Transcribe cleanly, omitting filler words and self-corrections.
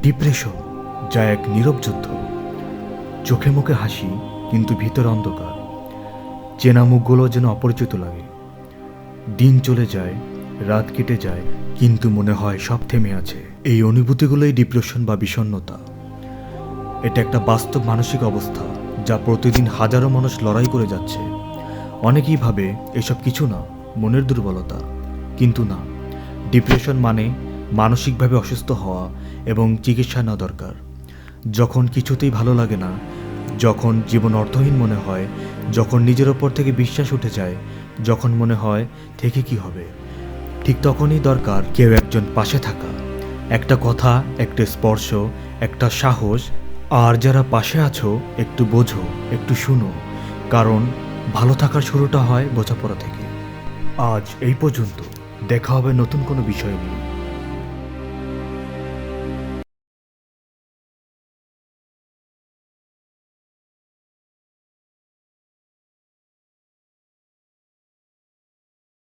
Depression, যা এক নীরব যুদ্ধ। চোখে মুখে হাসি, কিন্তু ভিতরে অন্ধকার। চেনা মুখগুলো যেন অপরিচিত লাগে। দিন চলে যায়, রাত কেটে যায়, কিন্তু মনে হয় সব থেমে আছে। এই অনুভূতিগুলোই ডিপ্রেশন বা বিষণ্ণতা। এটা একটা বাস্তব মানসিক অবস্থা, যা প্রতিদিন হাজারো মানুষ লড়াই করে যাচ্ছে। অনেকেই ভাবে এসব কিছু না, মনের দুর্বলতা। কিন্তু না, ডিপ্রেশন মানে মানসিকভাবে অসুস্থ হওয়া এবং চিকিৎসা নেওয়া দরকার। যখন কিছুতেই ভালো লাগে না, যখন জীবন অর্থহীন মনে হয়, যখন নিজের ওপর থেকে বিশ্বাস উঠে যায়, যখন মনে হয় থেকে কি হবে, ঠিক তখনই দরকার কেউ একজন পাশে থাকা। একটা কথা, একটা স্পর্শ, একটা সাহস। আর যারা পাশে আছো, একটু বোঝো, একটু শুনো, কারণ ভালো থাকার শুরুটা হয় বোঝাপড়া থেকে। আজ এই পর্যন্ত। দেখা হবে নতুন কোনো বিষয় নিয়ে।